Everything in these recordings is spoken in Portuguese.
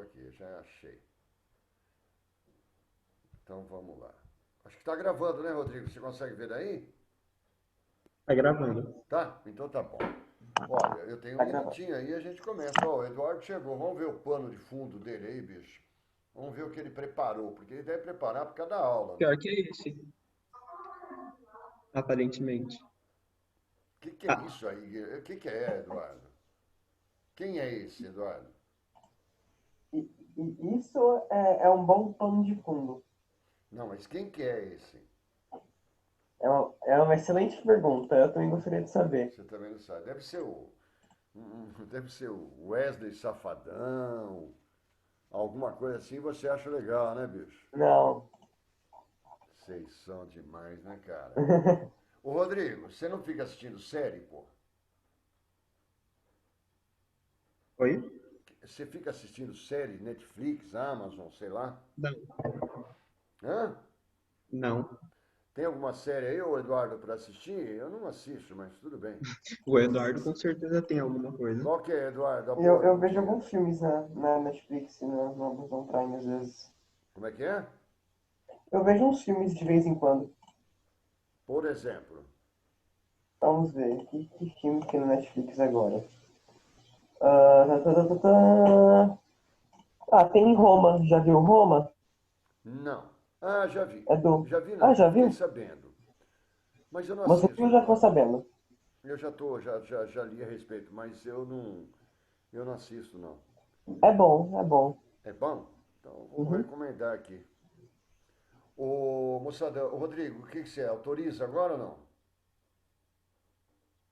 aqui, já achei. Então vamos lá. Acho que está gravando, né, Rodrigo? Você consegue ver daí? Tá gravando. Tá? Então tá bom. Olha, eu tenho um Tá gravando. minutinho aí e a gente começa. Ó, o Eduardo chegou. Vamos ver o pano de fundo dele aí, bicho. Vamos ver o que ele preparou, porque ele deve preparar por cada aula, né? Pior que é esse, aparentemente. Que é Ah, isso aí? Que é, Eduardo? Quem é esse, Eduardo? Isso é um bom pano de fundo. Não, mas quem que é esse? É uma excelente pergunta. Eu também gostaria de saber. Você também não sabe. Deve ser o Wesley Safadão, alguma coisa assim. Você acha legal, né, bicho? Não. Vocês são demais, né, cara? Ô, Rodrigo, você não fica assistindo série, pô? oi? Você fica assistindo série, Netflix, Amazon, sei lá? Não. Hã? Não. Tem alguma série aí, ô Eduardo, para assistir? Eu não assisto, mas tudo bem. O Eduardo com certeza tem alguma coisa. Qual que é, Eduardo? A boa Eu, que eu me vejo diga. alguns filmes na Netflix e no Amazon Prime às vezes. Como é que é? Eu vejo uns filmes de vez em quando. Por exemplo. Vamos ver. Que filme tem na Netflix agora? Ah, tá, tá, tá, tá. Tem Roma. Já viu Roma? Não. Ah, já vi. É do. Já vi Ah, não, já já fiquei viu? sabendo. Mas eu não Você viu assisto, já ficou Eduardo. sabendo. Eu já li a respeito, mas eu não assisto, não. É bom, é bom. É bom? Então, vou Uhum. recomendar aqui. Ô, moçada, ô, Rodrigo, o que você autoriza agora ou não?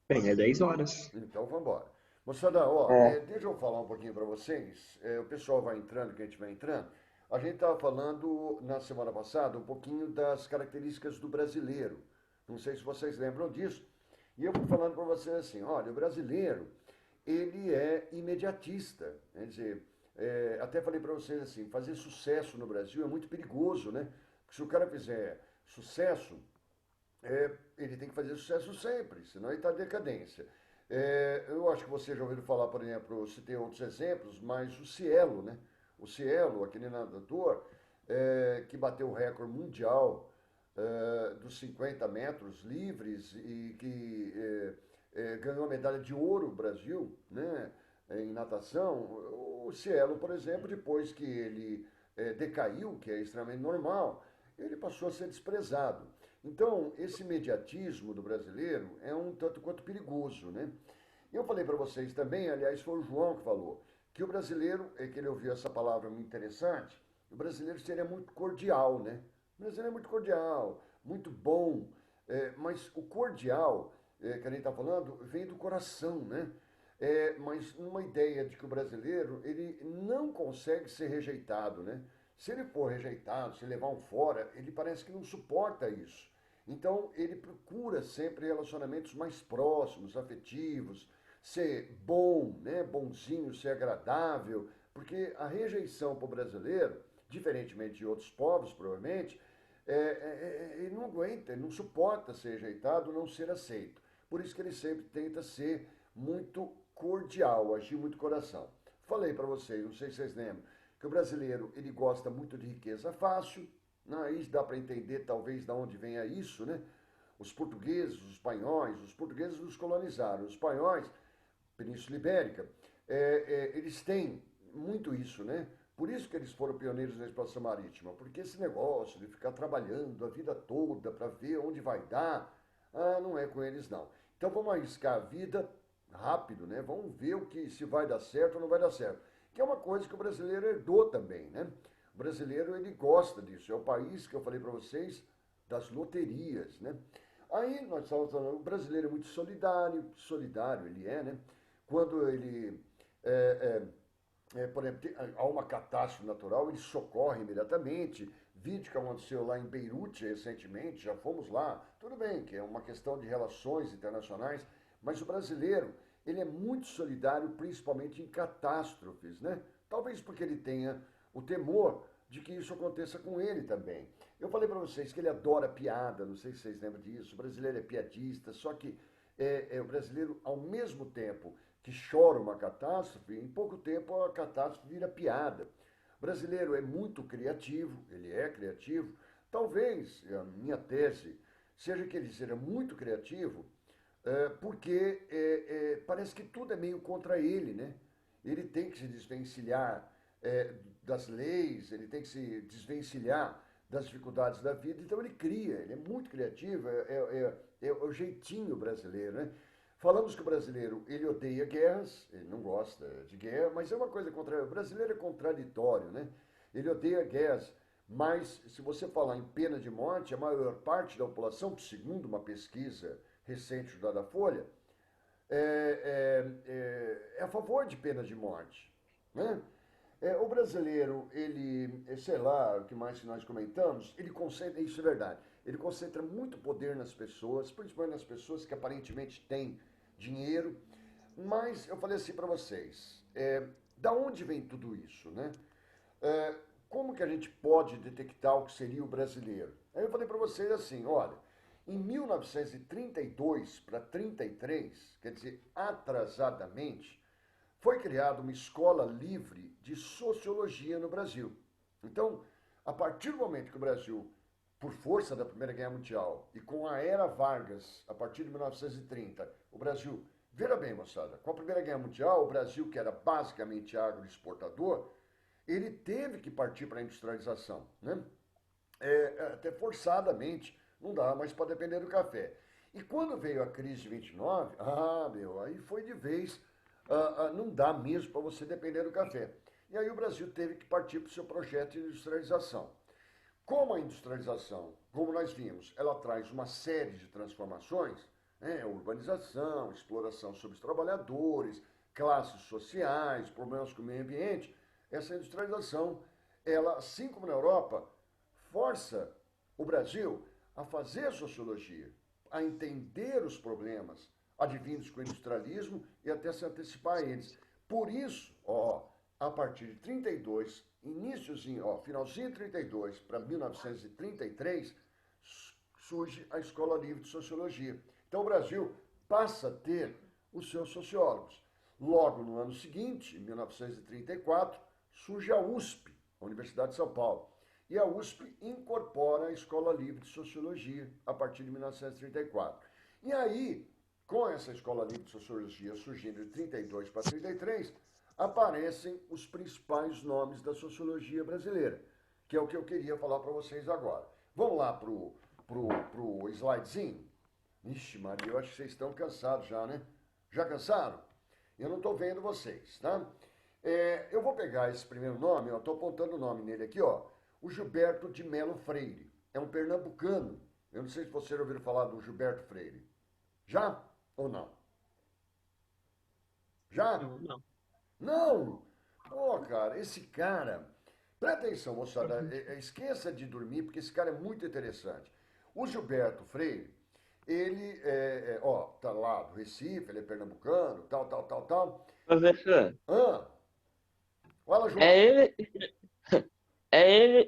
Bem, é 10 horas. Então, vamos embora. Moçada, ó, É. deixa eu falar um pouquinho para vocês. O pessoal vai entrando, que a gente vai entrando. A gente estava falando na semana passada um pouquinho das características do brasileiro. Não sei se vocês lembram disso. E eu fui falando para vocês assim, olha, o brasileiro, ele é imediatista. Quer dizer, até falei para vocês assim, fazer sucesso no Brasil é muito perigoso, né? Porque se o cara fizer sucesso, ele tem que fazer sucesso sempre, senão ele está em decadência. Eu acho que você já ouviu falar, por exemplo, se tem outros exemplos, mas o Cielo, né? O Cielo, aquele nadador, que bateu o recorde mundial dos 50 metros livres e que ganhou a medalha de ouro Brasil, né? Em natação. O Cielo, por exemplo, depois que ele decaiu, que é extremamente normal, ele passou a ser desprezado. Então, esse mediatismo do brasileiro é um tanto quanto perigoso, né? Eu falei para vocês também, aliás, foi o João que falou, que o brasileiro, é que ele ouviu essa palavra muito interessante, o brasileiro seria muito cordial, né? O brasileiro é muito cordial, muito bom, mas o cordial, que a gente está falando, vem do coração, né? Mas uma ideia de que o brasileiro, ele não consegue ser rejeitado, né? Se ele for rejeitado, se levar um fora, ele parece que não suporta isso. Então, ele procura sempre relacionamentos mais próximos, afetivos, ser bom, né, bonzinho, ser agradável, porque a rejeição para o brasileiro, diferentemente de outros povos, provavelmente, ele não aguenta, ele não suporta ser rejeitado, não ser aceito. Por isso que ele sempre tenta ser muito cordial, agir muito coração. Falei para vocês, não sei se vocês lembram, que o brasileiro ele gosta muito de riqueza fácil, né? Aí dá para entender talvez de onde venha isso, né? Os portugueses, os portugueses nos colonizaram, os espanhóis, Península Ibérica, eles têm muito isso, né? Por isso que eles foram pioneiros na expansão marítima, porque esse negócio de ficar trabalhando a vida toda para ver onde vai dar, não é com eles não. Então vamos arriscar a vida rápido, né? Vamos ver o que se vai dar certo ou não vai dar certo. Que é uma coisa que o brasileiro herdou também, né? O brasileiro ele gosta disso. É o país que eu falei para vocês das loterias, né? Aí nós estamos falando, o brasileiro é muito solidário, solidário ele é, né? Quando ele, é, por exemplo, há uma catástrofe natural, ele socorre imediatamente. Vídeo que aconteceu lá em Beirute recentemente, já fomos lá. Tudo bem que é uma questão de relações internacionais, mas o brasileiro, ele é muito solidário, principalmente em catástrofes, né? Talvez porque ele tenha o temor de que isso aconteça com ele também. Eu falei para vocês que ele adora piada, não sei se vocês lembram disso. O brasileiro é piadista, só que o brasileiro, ao mesmo tempo que chora uma catástrofe, em pouco tempo a catástrofe vira piada. O brasileiro é muito criativo, ele é criativo. Talvez a minha tese seja que ele seja muito criativo, porque parece que tudo é meio contra ele, né? Ele tem que se desvencilhar das leis, ele tem que se desvencilhar das dificuldades da vida, então ele cria, ele é muito criativo, é o jeitinho brasileiro, né? Falamos que o brasileiro, ele odeia guerras, ele não gosta de guerra, mas é uma coisa contra... O brasileiro é contraditório, né? Ele odeia guerras, mas se você falar em pena de morte, a maior parte da população, segundo uma pesquisa recente da Folha, é a favor de pena de morte, né? O brasileiro, ele, sei lá, o que mais que nós comentamos, ele concentra, isso é verdade, ele concentra muito poder nas pessoas, principalmente nas pessoas que aparentemente têm dinheiro, mas eu falei assim para vocês, da onde vem tudo isso, né? Como que a gente pode detectar o que seria o brasileiro? Aí eu falei para vocês assim, olha, em 1932 para 33, quer dizer, atrasadamente, foi criada uma escola livre de sociologia no Brasil. Então, a partir do momento que o Brasil, por força da Primeira Guerra Mundial e com a era Vargas, a partir de 1930, o Brasil, veja bem, moçada, com a Primeira Guerra Mundial, o Brasil, que era basicamente agroexportador, ele teve que partir para a industrialização, né? Até forçadamente, não dava mais para depender do café. E quando veio a crise de 29, aí foi de vez, não dá mesmo para você depender do café. E aí o Brasil teve que partir para o seu projeto de industrialização. Como a industrialização, como nós vimos, ela traz uma série de transformações, né? Urbanização, exploração sobre os trabalhadores, classes sociais, problemas com o meio ambiente, essa industrialização, ela, assim como na Europa, força o Brasil a fazer sociologia, a entender os problemas advindos com o industrialismo e até se antecipar a eles. Por isso, a partir de 32, iníciozinho, finalzinho de 32 para 1933, surge a Escola Livre de Sociologia. Então o Brasil passa a ter os seus sociólogos. Logo no ano seguinte, em 1934, surge a USP, a Universidade de São Paulo. E a USP incorpora a Escola Livre de Sociologia a partir de 1934. E aí, com essa Escola Livre de Sociologia surgindo de 32 para 33, aparecem os principais nomes da sociologia brasileira, que é o que eu queria falar para vocês agora. Vamos lá pro slidezinho? Ixi, Maria, eu acho que vocês estão cansados já, né? Já cansaram? Eu não estou vendo vocês, tá? Eu vou pegar esse primeiro nome, eu estou apontando o nome nele aqui, ó. O Gilberto de Melo Freire. É um pernambucano. Eu não sei se vocês ouviram falar do Gilberto Freire. Já ou não? Já? Não. Não! Pô, cara, esse cara... Presta atenção, moçada. Esqueça de dormir, porque esse cara é muito interessante. O Gilberto Freire, ele tá lá do Recife, ele é pernambucano, tal. Professor, Fala, João. é ele,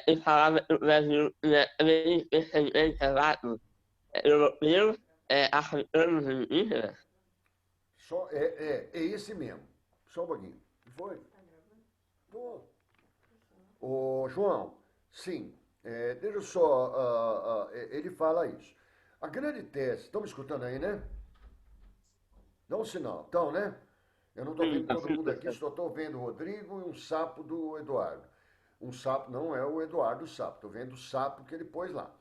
que falava que o Brasil tinha três descendentes relatos europeus, africanos e indígenas? É esse mesmo. Só um pouquinho. Foi? Tô. Ô, João, sim. Deixa eu só... ele fala isso. A grande tese... Estão me escutando aí, né? Dá um sinal. Estão, né? Eu não estou vendo todo mundo aqui, só estou vendo o Rodrigo e um sapo do Eduardo. Um sapo não é o Eduardo Sapo, estou vendo o sapo que ele pôs lá.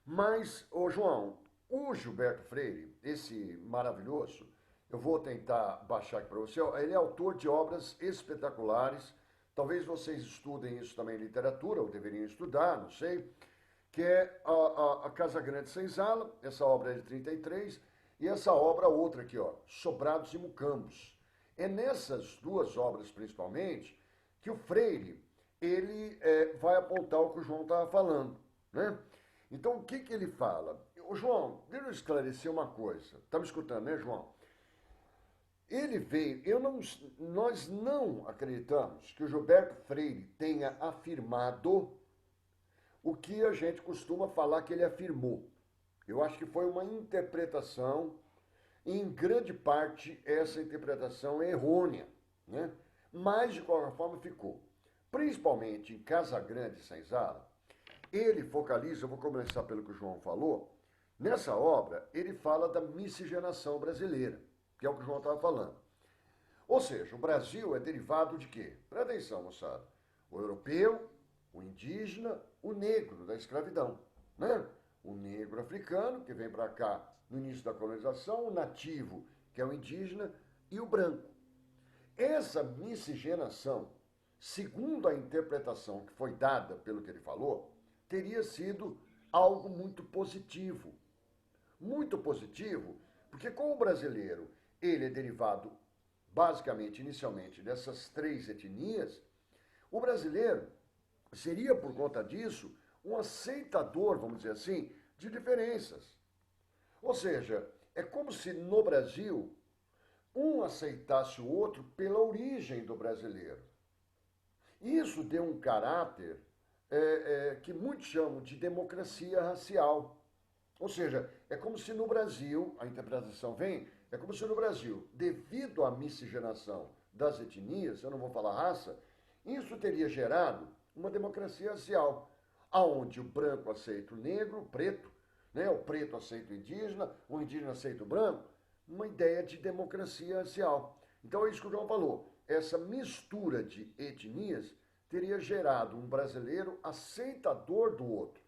Mas, ô João, o Gilberto Freire, esse maravilhoso, eu vou tentar baixar aqui para você, ele é autor de obras espetaculares, talvez vocês estudem isso também em literatura, ou deveriam estudar, não sei, que é a Casa Grande Senzala, essa obra é de 33, e essa obra outra aqui, ó, Sobrados e Mucambos. É nessas duas obras, principalmente, que o Freire, ele vai apontar o que o João estava falando, né? Então, o que ele fala? Ô, João, deixa eu esclarecer uma coisa. Está me escutando, né, João? Ele veio... nós não acreditamos que o Gilberto Freire tenha afirmado o que a gente costuma falar que ele afirmou. Eu acho que foi uma interpretação em grande parte, essa interpretação é errônea, né? Mas, de qualquer forma, ficou. Principalmente em Casagrande Senzala, ele focaliza, eu vou começar pelo que o João falou, nessa obra ele fala da miscigenação brasileira, que é o que o João estava falando. Ou seja, o Brasil é derivado de quê? Presta atenção, moçada. O europeu, o indígena, o negro da escravidão, né? O negro africano, que vem para cá no início da colonização, o nativo, que é o indígena, e o branco. Essa miscigenação, segundo a interpretação que foi dada pelo que ele falou, teria sido algo muito positivo. Muito positivo, porque como o brasileiro, ele é derivado basicamente, inicialmente, dessas três etnias, o brasileiro seria, por conta disso, um aceitador, vamos dizer assim, de diferenças. Ou seja, é como se no Brasil um aceitasse o outro pela origem do brasileiro. Isso deu um caráter que muitos chamam de democracia racial. Ou seja, é como se no Brasil, a interpretação vem, é como se no Brasil, devido à miscigenação das etnias, eu não vou falar raça, isso teria gerado uma democracia racial, aonde o branco aceita o negro, o preto, né? O preto aceita o indígena aceita o branco, uma ideia de democracia racial. Então é isso que o João falou. Essa mistura de etnias teria gerado um brasileiro aceitador do outro.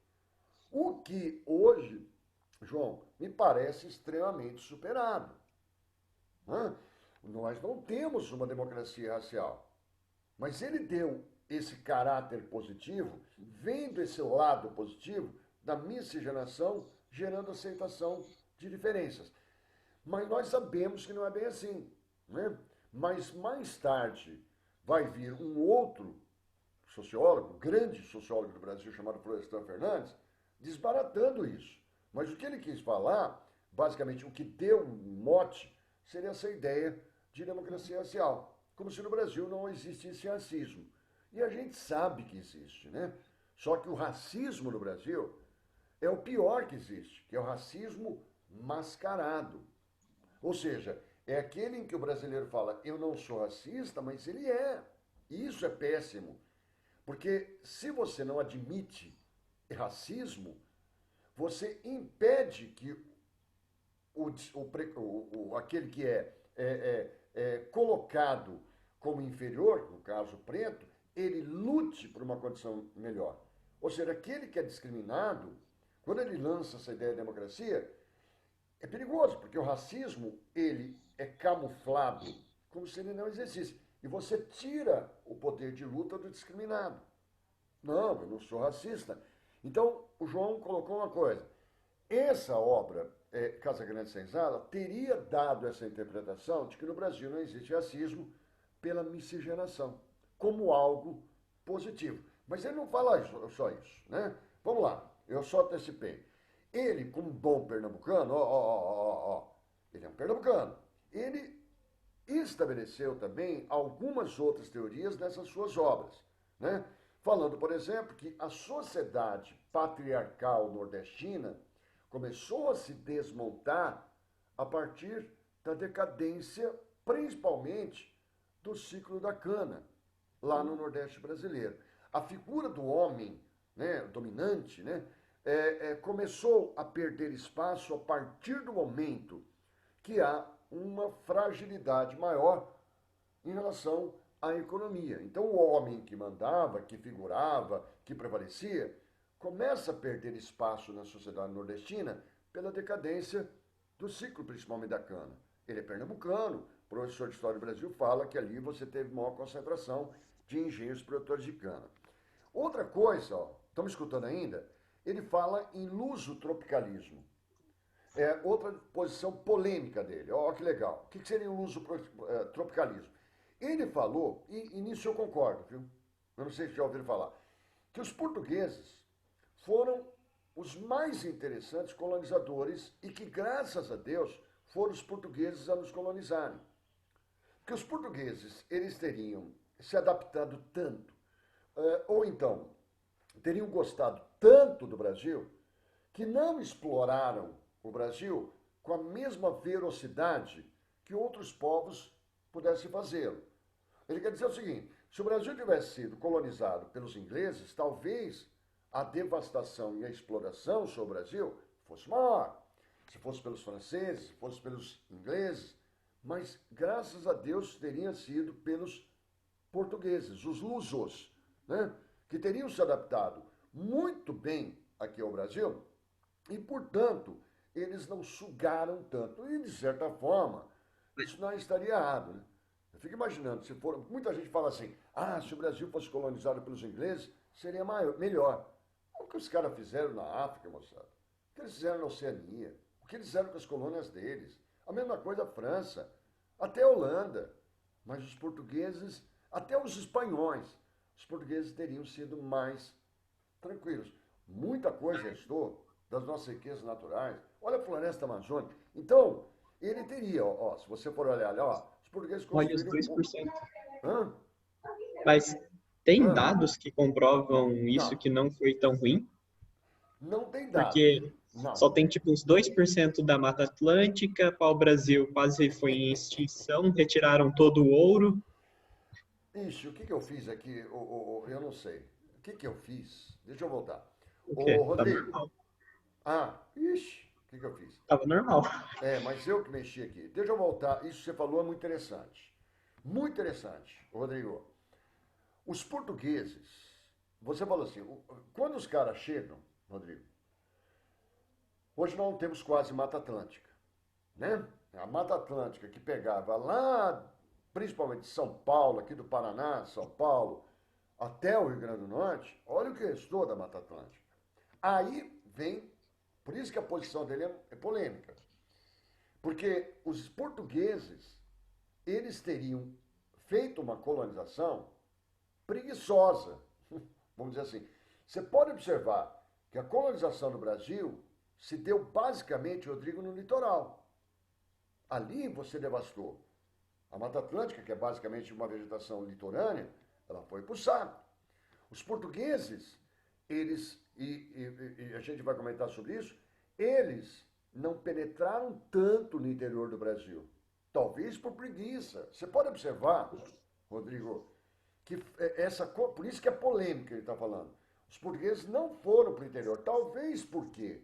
O que hoje, João, me parece extremamente superado. Nós não temos uma democracia racial. Mas ele deu esse caráter positivo, vendo esse lado positivo da miscigenação, gerando aceitação de diferenças. Mas nós sabemos que não é bem assim, né? Mas mais tarde vai vir um outro sociólogo, grande sociólogo do Brasil, chamado Florestan Fernandes, desbaratando isso. Mas o que ele quis falar, basicamente o que deu um mote, seria essa ideia de democracia racial. Como se no Brasil não existisse racismo. E a gente sabe que existe, né? Só que o racismo no Brasil é o pior que existe, que é o racismo mascarado. Ou seja, é aquele em que o brasileiro fala, eu não sou racista, mas ele é. E isso é péssimo. Porque se você não admite racismo, você impede que aquele que é colocado como inferior, no caso preto, ele lute por uma condição melhor. Ou seja, aquele que é discriminado, quando ele lança essa ideia de democracia, é perigoso, porque o racismo, ele é camuflado como se ele não existisse. E você tira o poder de luta do discriminado. Não, eu não sou racista. Então, o João colocou uma coisa. Essa obra, Casagrande Senzala, teria dado essa interpretação de que no Brasil não existe racismo pela miscigenação, como algo positivo. Mas ele não fala só isso, né? Vamos lá, eu só antecipei. Ele, como bom pernambucano, ele é um pernambucano. Ele estabeleceu também algumas outras teorias nessas suas obras, né? Falando, por exemplo, que a sociedade patriarcal nordestina começou a se desmontar a partir da decadência, principalmente do ciclo da cana, lá no Nordeste brasileiro. A figura do homem, né, dominante, né, começou a perder espaço a partir do momento que há uma fragilidade maior em relação à economia. Então, o homem que mandava, que figurava, que prevalecia, começa a perder espaço na sociedade nordestina pela decadência do ciclo, principalmente da cana. Ele é pernambucano, o professor de História do Brasil fala que ali você teve maior concentração de engenhos produtores de cana. Outra coisa, estamos escutando ainda, ele fala em lusotropicalismo. É outra posição polêmica dele. Olha que legal. O que seria o lusotropicalismo? Ele falou, e nisso eu concordo, viu? Eu não sei se já ouviram falar, que os portugueses foram os mais interessantes colonizadores e que, graças a Deus, foram os portugueses a nos colonizarem. Porque os portugueses, eles teriam se adaptado tanto, ou então, teriam gostado tanto do Brasil, que não exploraram o Brasil com a mesma velocidade que outros povos pudessem fazê-lo. Ele quer dizer o seguinte: se o Brasil tivesse sido colonizado pelos ingleses, talvez a devastação e a exploração sobre o Brasil fosse maior. Se fosse pelos franceses, se fosse pelos ingleses, mas graças a Deus teria sido pelos portugueses, os lusos, né? Que teriam se adaptado muito bem aqui ao Brasil e, portanto, eles não sugaram tanto. E, de certa forma, isso não estaria errado, né? Eu fico imaginando, se for, muita gente fala assim, se o Brasil fosse colonizado pelos ingleses, seria melhor. O que os caras fizeram na África, moçada? O que eles fizeram na Oceania? O que eles fizeram com as colônias deles? A mesma coisa a França, até a Holanda. Mas os portugueses, até os espanhóis, os portugueses teriam sido mais tranquilos. Muita coisa restou das nossas riquezas naturais. Olha a floresta amazônica. Então, ele teria, se você for olhar, os portugueses Olha os construíram... 2%. Hã? Mas tem Hã? dados que comprovam isso Não, que não foi tão ruim? não tem dados. Porque só Não. tem tipo uns 2% da Mata Atlântica, pau-brasil quase foi em extinção, retiraram todo o ouro. Ixi, o que eu fiz aqui? Eu não sei. O que eu fiz? Deixa eu voltar. O Ô, quê? Tava Rodrigo. normal. Ixi, o que eu fiz? Tava normal. Mas eu que mexi aqui. Deixa eu voltar. Isso que você falou é muito interessante. Muito interessante, Rodrigo. Os portugueses, você falou assim, quando os caras chegam, Rodrigo, hoje nós não temos quase Mata Atlântica, né? A Mata Atlântica que pegava lá, principalmente de São Paulo, aqui do Paraná, São Paulo, até o Rio Grande do Norte, olha o que restou da Mata Atlântica. Aí vem, por isso que a posição dele é polêmica, porque os portugueses, eles teriam feito uma colonização preguiçosa, vamos dizer assim. Você pode observar que a colonização do Brasil se deu basicamente, Rodrigo, no litoral. Ali você devastou. A Mata Atlântica, que é basicamente uma vegetação litorânea, ela foi para o saco. Os portugueses, eles, e a gente vai comentar sobre isso, eles não penetraram tanto no interior do Brasil. Talvez por preguiça. Você pode observar, Rodrigo, que por isso que é polêmica ele está falando. Os portugueses não foram para o interior, talvez porque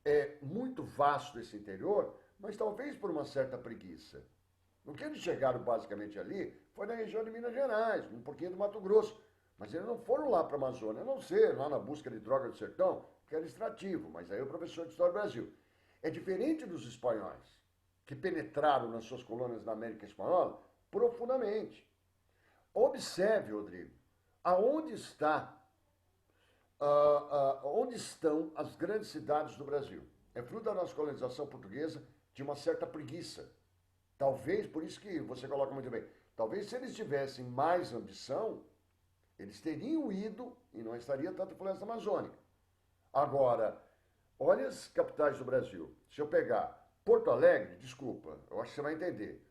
é muito vasto esse interior, mas talvez por uma certa preguiça. O que eles chegaram basicamente ali foi na região de Minas Gerais, um pouquinho do Mato Grosso, mas eles não foram lá para a Amazônia, a não ser lá na busca de droga do sertão, que era extrativo, mas aí o professor de História do Brasil. É diferente dos espanhóis, que penetraram nas suas colônias na América Espanhola profundamente. Observe, Rodrigo, onde estão as grandes cidades do Brasil. É fruto da nossa colonização portuguesa de uma certa preguiça. Talvez, por isso que você coloca muito bem, talvez se eles tivessem mais ambição, eles teriam ido e não estaria tanto floresta amazônica. Agora, olha as capitais do Brasil. Se eu pegar Porto Alegre, desculpa, eu acho que você vai entender.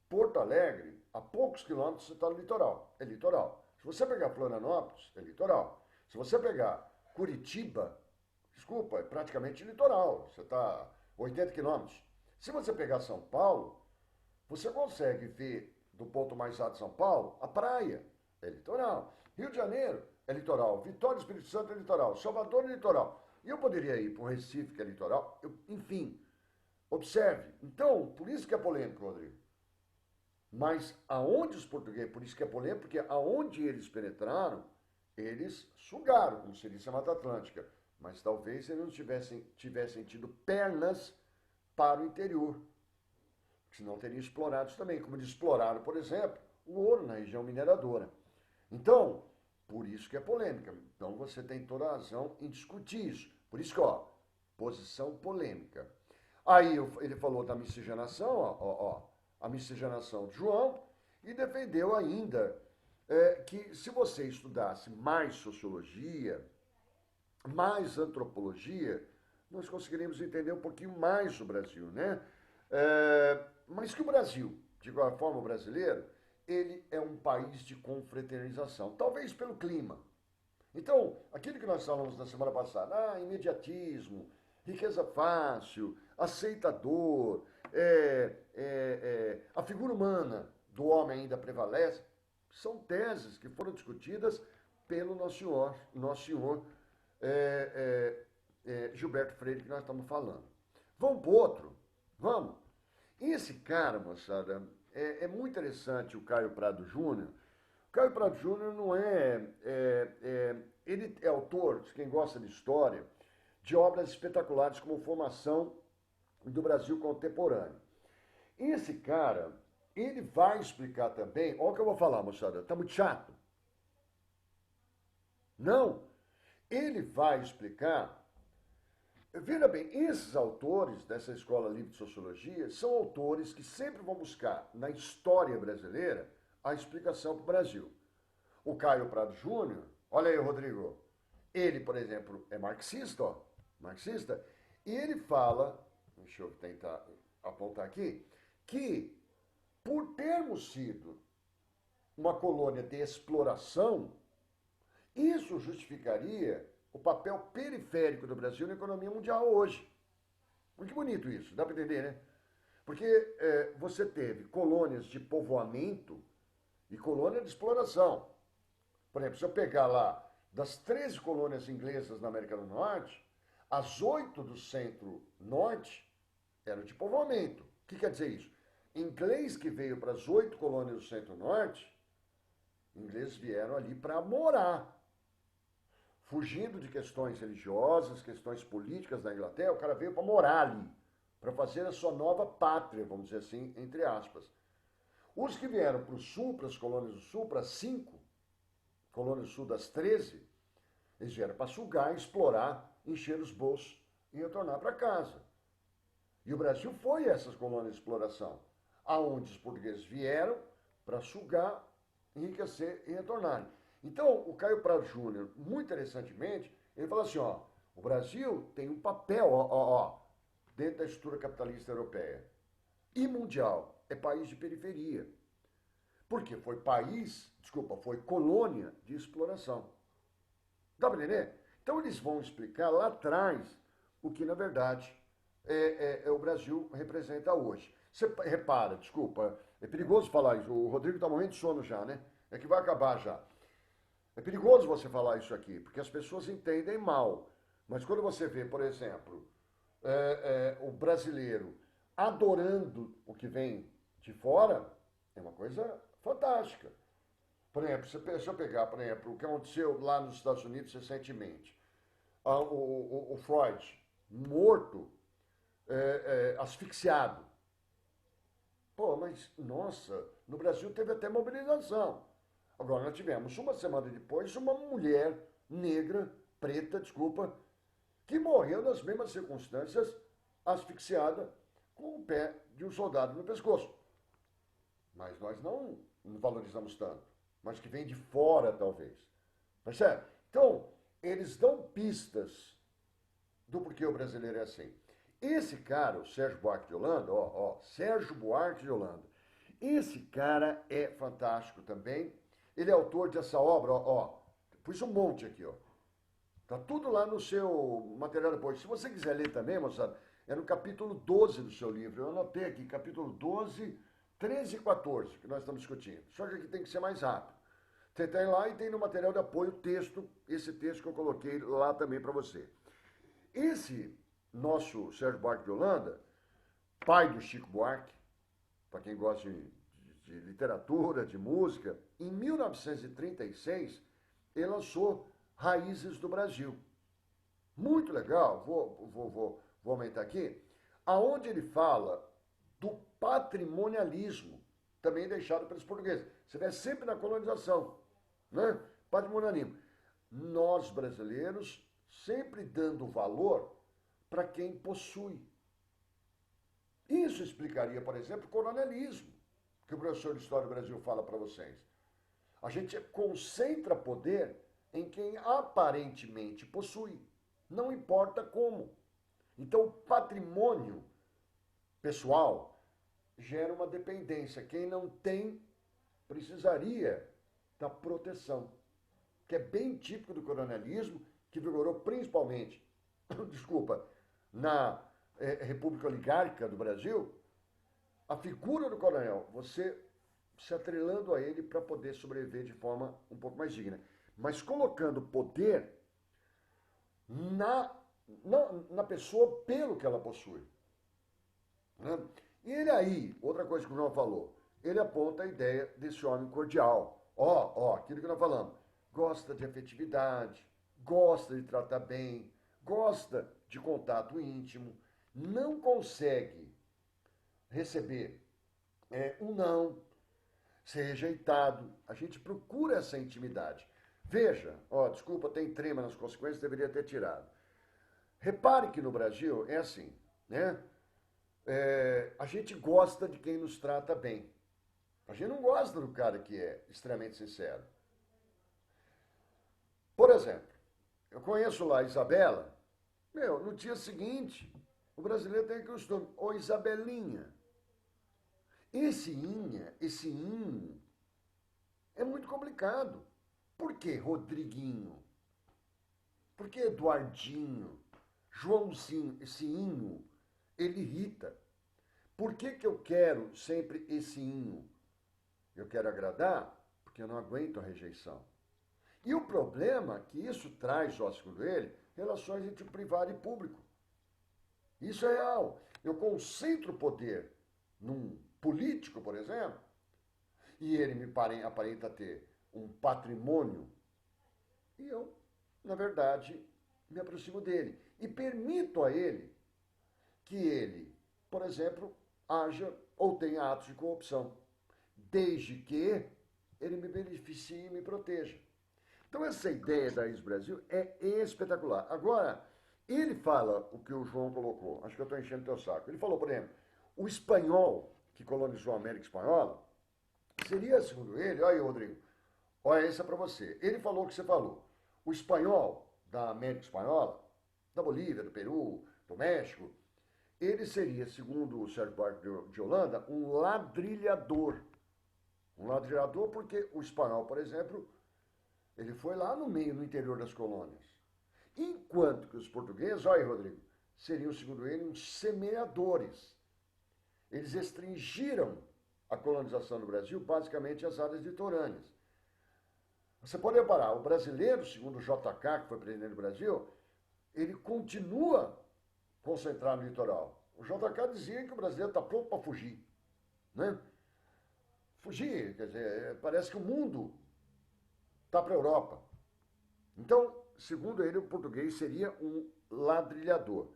Porto Alegre, a poucos quilômetros você está no litoral. É litoral. Se você pegar Florianópolis, é litoral. Se você pegar Curitiba, desculpa, é praticamente litoral. Você está 80 quilômetros. Se você pegar São Paulo, você consegue ver do ponto mais alto de São Paulo a praia. É litoral. Rio de Janeiro é litoral. Vitória do Espírito Santo é litoral. Salvador é litoral. E eu poderia ir para o Recife, que é litoral. Enfim, observe. Então, por isso que é polêmico, Rodrigo. Mas aonde os portugueses, por isso que é polêmico, porque aonde eles penetraram, eles sugaram, como se disse a Mata Atlântica. Mas talvez eles não tivessem tido pernas para o interior. Senão teriam explorado também, como eles exploraram, por exemplo, o ouro na região mineradora. Então, por isso que é polêmica. Então você tem toda a razão em discutir isso. Por isso que, posição polêmica. Aí ele falou da miscigenação, a miscigenação de João, e defendeu ainda que se você estudasse mais sociologia, mais antropologia, nós conseguiríamos entender um pouquinho mais o Brasil, né? Mas que o Brasil, de qualquer forma o brasileiro, ele é um país de confraternização, talvez pelo clima. Então, aquilo que nós falamos na semana passada, imediatismo, riqueza fácil, aceitador, a figura humana do homem ainda prevalece, são teses que foram discutidas pelo nosso senhor Gilberto Freire, que nós estamos falando. Vamos para o outro? Vamos. Esse cara, moçada, é muito interessante, o Caio Prado Júnior. O Caio Prado Júnior não ele é autor, quem gosta de história, de obras espetaculares como Formação do Brasil Contemporâneo. Esse cara, ele vai explicar também, olha o que eu vou falar, moçada, tá muito chato? Não, ele vai explicar. Veja bem, esses autores dessa Escola Livre de Sociologia são autores que sempre vão buscar na história brasileira a explicação para o Brasil. O Caio Prado Júnior, olha aí, Rodrigo, ele, por exemplo, é marxista, ó, marxista, e ele fala, deixa eu tentar apontar aqui, que por termos sido uma colônia de exploração, isso justificaria o papel periférico do Brasil na economia mundial hoje. Muito bonito isso, dá para entender, né? Porque você teve colônias de povoamento e colônia de exploração. Por exemplo, se eu pegar lá, das 13 colônias inglesas na América do Norte, as 8 do centro-norte eram de povoamento. O que quer dizer isso? Inglês que veio para as 8 colônias do centro-norte, ingleses vieram ali para morar. Fugindo de questões religiosas, questões políticas da Inglaterra, o cara veio para morar ali, para fazer a sua nova pátria, vamos dizer assim, entre aspas. Os que vieram para o sul, para as colônias do sul, para 5 colônias do sul das 13, eles vieram para sugar, explorar, encher os bolsos e retornar para casa. E o Brasil foi essas colônias de exploração, aonde os portugueses vieram para sugar, enriquecer e retornarem. Então, o Caio Prado Júnior, muito interessantemente, ele fala assim, ó, o Brasil tem um papel, dentro da estrutura capitalista europeia e mundial, é país de periferia. Porque foi foi colônia de exploração. Dá para entender? Então, eles vão explicar lá atrás o que, na verdade, o Brasil representa hoje. Você repara, desculpa, é perigoso falar isso, o Rodrigo está morrendo de sono já, né? É que vai acabar já. É perigoso você falar isso aqui, porque as pessoas entendem mal. Mas quando você vê, por exemplo, o brasileiro adorando o que vem de fora, é uma coisa fantástica. Por exemplo, se eu pegar, por exemplo, o que aconteceu lá nos Estados Unidos recentemente, o Freud morto, asfixiado. Pô, mas, nossa, no Brasil teve até mobilização. Agora, nós tivemos, uma semana depois, uma mulher negra, preta, desculpa, que morreu nas mesmas circunstâncias, asfixiada, com o pé de um soldado no pescoço. Mas nós não valorizamos tanto. Mas que vem de fora, talvez. Percebe? Então, eles dão pistas do porquê o brasileiro é assim. Esse cara, o Sérgio Buarque de Holanda, Sérgio Buarque de Holanda, esse cara é fantástico também. Ele é autor dessa obra, pus um monte aqui, Tá tudo lá no seu material depois. Se você quiser ler também, moçada, é no capítulo 12 do seu livro. Eu anotei aqui, capítulo 12, 13 e 14, que nós estamos discutindo. Só que aqui tem que ser mais rápido. Você tem lá e tem no material de apoio esse texto que eu coloquei lá também para você. Esse nosso Sérgio Buarque de Holanda, pai do Chico Buarque, para quem gosta de literatura, de música, em 1936, ele lançou Raízes do Brasil. Muito legal, vou aumentar aqui, aonde ele fala do patrimonialismo, também deixado pelos portugueses. Você vê sempre na colonização, né? Patrimonialismo. Nós, brasileiros, sempre dando valor para quem possui. Isso explicaria, por exemplo, o coronelismo, que o professor de História do Brasil fala para vocês. A gente concentra poder em quem aparentemente possui, não importa como. Então, o patrimônio pessoal gera uma dependência. Quem não tem precisaria da proteção, que é bem típico do coronelismo, que vigorou principalmente, na República Oligárquica do Brasil, a figura do coronel, você se atrelando a ele para poder sobreviver de forma um pouco mais digna, mas colocando poder na pessoa pelo que ela possui. Né? E ele aí, outra coisa que o João falou, ele aponta a ideia desse homem cordial. Aquilo que nós falamos. Gosta de afetividade, gosta de tratar bem, gosta de contato íntimo, não consegue receber um não, ser rejeitado. A gente procura essa intimidade. Veja, desculpa, tem trema nas consequências, deveria ter tirado. Repare que no Brasil é assim, né? A gente gosta de quem nos trata bem. A gente não gosta do cara que é extremamente sincero. Por exemplo, eu conheço lá a Isabela, no dia seguinte, o brasileiro tem que costume, ô Isabelinha. Esse inho, é muito complicado. Por que Rodriguinho? Por que Eduardinho? Joãozinho, esse inho, ele irrita. Por que eu quero sempre esse inho? Eu quero agradar porque eu não aguento a rejeição. E o problema é que isso traz, segundo ele, relações entre privado e público. Isso é real. Eu concentro poder num político, por exemplo, e ele me aparenta ter um patrimônio, e eu, na verdade, me aproximo dele. E permito a ele que ele, por exemplo, haja ou tenha atos de corrupção, desde que ele me beneficie e me proteja. Então, essa ideia da Ex-Brasil é espetacular. Agora, ele fala o que o João colocou, acho que eu estou enchendo o teu saco. Ele falou, por exemplo, o espanhol que colonizou a América Espanhola seria, segundo ele, olha aí, Rodrigo, olha essa para você. Ele falou o que você falou. O espanhol da América Espanhola, da Bolívia, do Peru, do México, ele seria, segundo o Sérgio Buarque de Holanda, um ladrilhador. Um ladrilhador porque o espanhol, por exemplo, ele foi lá no meio, no interior das colônias. Enquanto que os portugueses, olha aí, Rodrigo, seriam, segundo ele, uns semeadores. Eles restringiram a colonização do Brasil basicamente às áreas litorâneas. Você pode reparar, o brasileiro, segundo o JK, que foi presidente do Brasil, ele continua concentrado no litoral. O JK dizia que o brasileiro está pronto para fugir. Né? Fugir, quer dizer, parece que o mundo está para a Europa. Então, segundo ele, o português seria um ladrilhador.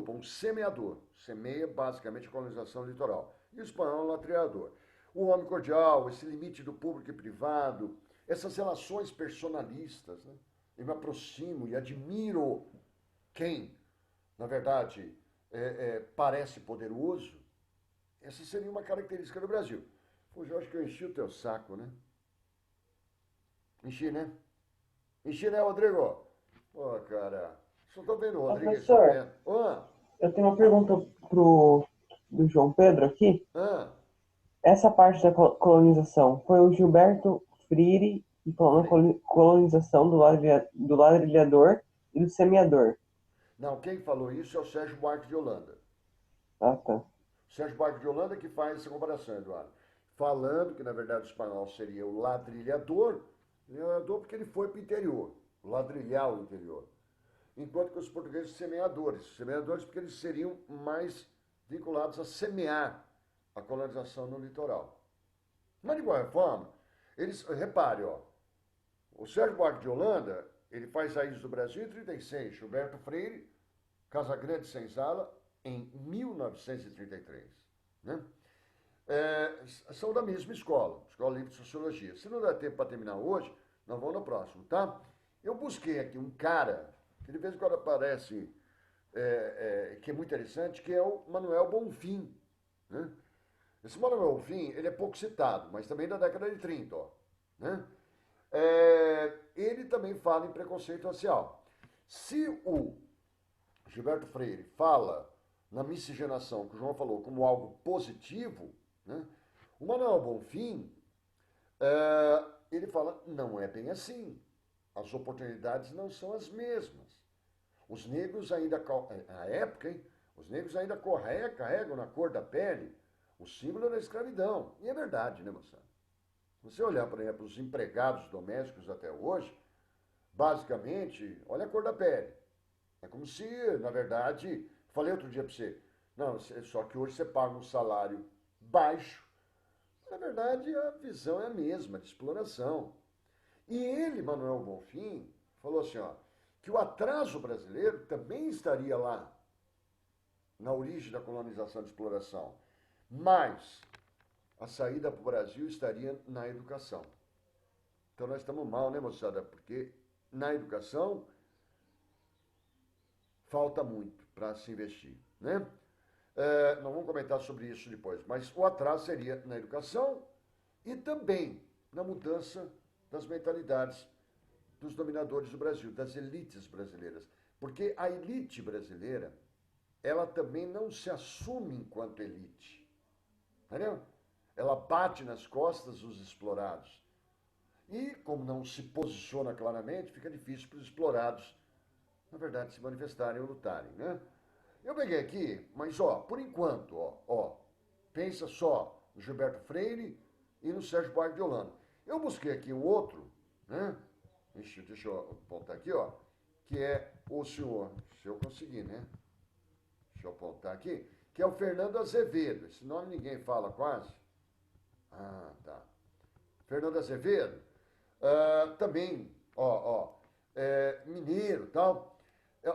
Um semeador. Semeia basicamente a colonização litoral. E o espanhol é um ladrilhador. O homem cordial, esse limite do público e privado, essas relações personalistas, né? Eu me aproximo e admiro quem, na verdade, parece poderoso. Essa seria uma característica do Brasil. Pô, eu acho que eu enchi o teu saco, né? Enchi, né? Enchi, né, Rodrigo? Pô, cara, só tô vendo o Rodrigo. Professor, eu tenho uma pergunta do João Pedro aqui. Essa parte da colonização, foi o Gilberto Freire que falou na colonização do ladrilhador e do semeador. Não, quem falou isso é o Sérgio Buarque de Holanda. Ah, tá. O Sérgio Buarque de Holanda que faz essa comparação, Eduardo. Falando que, na verdade, o espanhol seria o ladrilhador porque ele foi para o interior, ladrilhar o interior. Enquanto que os portugueses semeadores porque eles seriam mais vinculados a semear a colonização no litoral. Mas, de qualquer forma, repare, o Sérgio Buarque de Holanda, ele faz Raízes do Brasil em 1936, Gilberto Freire, Casagrande Senzala, em 1933. Né? São da mesma escola Livre de Sociologia. Se não der tempo para terminar hoje, nós vamos no próximo, tá? Eu busquei aqui um cara, que de vez em quando aparece, que é muito interessante, que é o Manuel Bonfim. Né? Esse Manuel Bonfim, ele é pouco citado, mas também da década de 30, né? Ele também fala em preconceito racial. Se o Gilberto Freire fala na miscigenação, que o João falou, como algo positivo, né? O Manuel Bonfim, ele fala, não é bem assim. As oportunidades não são as mesmas. Os negros ainda, na época, hein, os negros ainda carregam na cor da pele o símbolo da escravidão. E é verdade, né, moçada? Se você olhar, por exemplo, os empregados domésticos até hoje, basicamente, olha a cor da pele. É como se, na verdade, falei outro dia para você, não, só que hoje você paga um salário baixo. Na verdade, a visão é a mesma, de exploração. E ele, Manuel Bonfim, falou assim, ó, que o atraso brasileiro também estaria lá, na origem da colonização de exploração. Mas a saída para o Brasil estaria na educação. Então nós estamos mal, né, moçada? Porque na educação falta muito para se investir, né? Nós vamos comentar sobre isso depois, mas o atraso seria na educação e também na mudança das mentalidades dos dominadores do Brasil, das elites brasileiras. Porque a elite brasileira, ela também não se assume enquanto elite. Entendeu? Ela bate nas costas dos explorados. E, como não se posiciona claramente, fica difícil para os explorados, na verdade, se manifestarem ou lutarem, né? Eu peguei aqui, mas, por enquanto, pensa só no Gilberto Freire e no Sérgio Buarque de Holanda. Eu busquei aqui um outro, né? Deixa eu apontar aqui, que é o senhor, se eu conseguir, né? Deixa eu apontar aqui, que é o Fernando Azevedo. Esse nome ninguém fala quase. Ah, tá. Fernando Azevedo, também, mineiro e tal.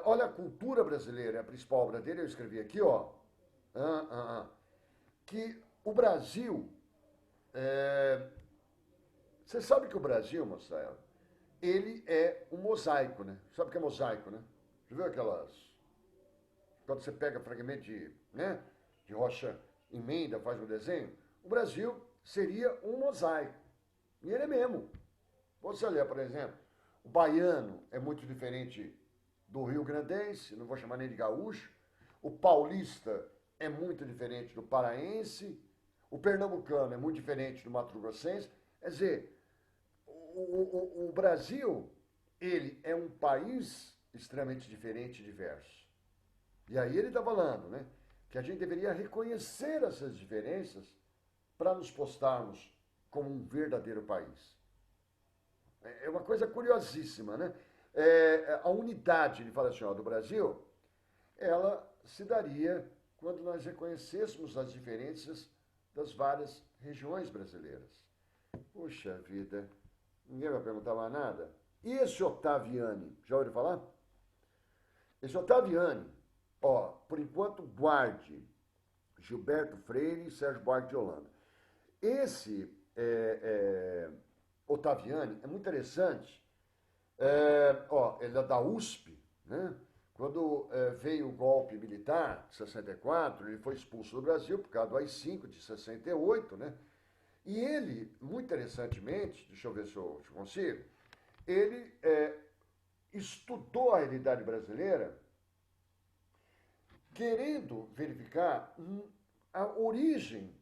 Olha, a cultura brasileira, a principal obra dele, eu escrevi aqui, que o Brasil, você sabe que o Brasil, moçada, ele é um mosaico, né? Sabe o que é mosaico, né? Já viu aquelas... Quando você pega fragmento de rocha, emenda, faz um desenho? O Brasil seria um mosaico. E ele é mesmo. Você olhar, por exemplo, o baiano é muito diferente do rio-grandense, não vou chamar nem de gaúcho. O paulista é muito diferente do paraense. O pernambucano é muito diferente do mato-grossense. Quer dizer, o Brasil, ele é um país extremamente diferente e diverso. E aí ele está falando, né, que a gente deveria reconhecer essas diferenças para nos postarmos como um verdadeiro país. É uma coisa curiosíssima, né? A unidade, ele fala assim, do Brasil, ela se daria quando nós reconhecêssemos as diferenças das várias regiões brasileiras. Puxa vida, ninguém vai perguntar mais nada? E esse Ottaviani, já ouviu falar? Esse Ottaviani, por enquanto, guarde Gilberto Freire e Sérgio Buarque de Holanda. Esse Ottaviani é muito interessante. Ele é da USP, né? Quando veio o golpe militar, em 64, ele foi expulso do Brasil por causa do AI-5 de 68, né? E ele, muito interessantemente, deixa eu ver se eu consigo, ele estudou a realidade brasileira querendo verificar a origem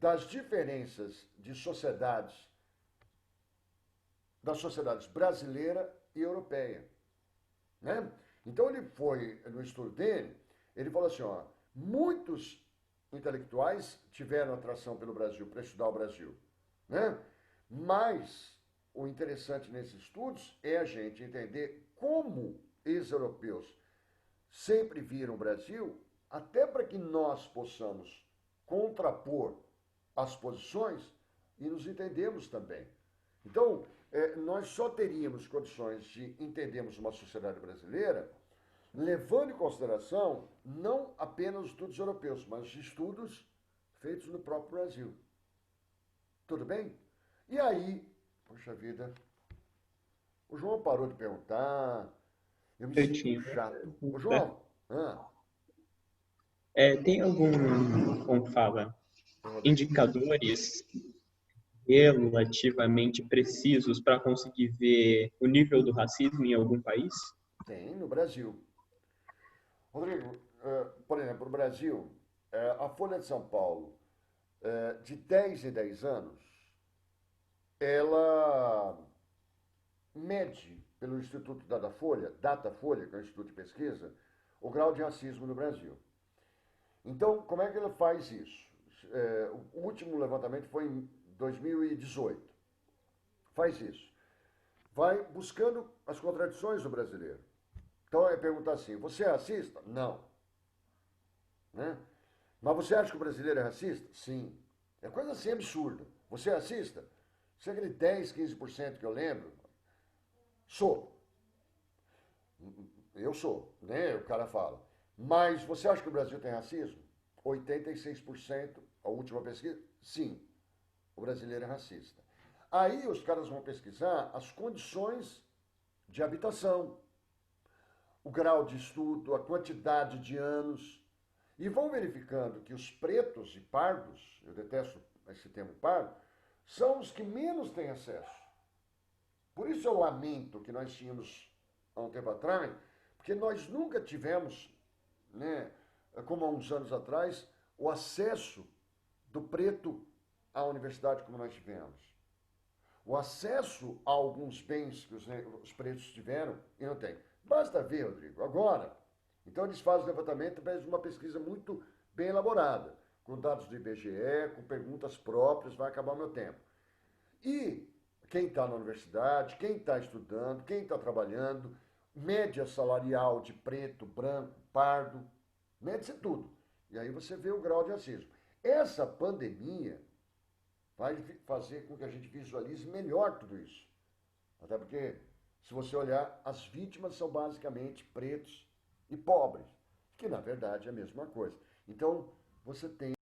das diferenças de sociedades, das sociedades brasileira e europeia, né? Então ele foi, no estudo dele, ele falou assim, muitos intelectuais tiveram atração pelo Brasil, para estudar o Brasil, né? Mas o interessante nesses estudos é a gente entender como os europeus sempre viram o Brasil, até para que nós possamos contrapor as posições e nos entendermos também. Então, nós só teríamos condições de entendermos uma sociedade brasileira levando em consideração não apenas os estudos europeus, mas os estudos feitos no próprio Brasil. Tudo bem? E aí, poxa vida, o João parou de perguntar, eu me sinto chato. Ô, João, tem como fala, indicadores relativamente precisos para conseguir ver o nível do racismo em algum país? Tem, no Brasil. Rodrigo, por exemplo, no Brasil, a Folha de São Paulo, de 10 em 10 anos, ela mede pelo Instituto Datafolha, que é o Instituto de Pesquisa, o grau de racismo no Brasil. Então, como é que ele faz isso? O último levantamento foi em 2018. Faz isso. Vai buscando as contradições do brasileiro. Então, é perguntar assim, você é racista? Não. Né? Mas você acha que o brasileiro é racista? Sim. É coisa assim absurda. Você é racista? Você é aquele 10, 15% que eu lembro? Sou. Eu sou, né? O cara fala. Mas você acha que o Brasil tem racismo? 86%, a última pesquisa, sim. O brasileiro é racista. Aí os caras vão pesquisar as condições de habitação, o grau de estudo, a quantidade de anos, e vão verificando que os pretos e pardos, eu detesto esse termo pardo, são os que menos têm acesso. Por isso eu lamento que nós tínhamos, há um tempo atrás, porque nós nunca tivemos, né, como há uns anos atrás, o acesso do preto à universidade como nós tivemos. O acesso a alguns bens que os pretos tiveram e não tem. Basta ver, Rodrigo, agora. Então eles fazem o levantamento através de uma pesquisa muito bem elaborada, com dados do IBGE, com perguntas próprias, vai acabar o meu tempo. E quem está na universidade, quem está estudando, quem está trabalhando, média salarial de preto, branco, pardo, mede-se tudo. E aí você vê o grau de racismo. Essa pandemia vai fazer com que a gente visualize melhor tudo isso. Até porque, se você olhar, as vítimas são basicamente pretos e pobres, que na verdade é a mesma coisa. Então, você tem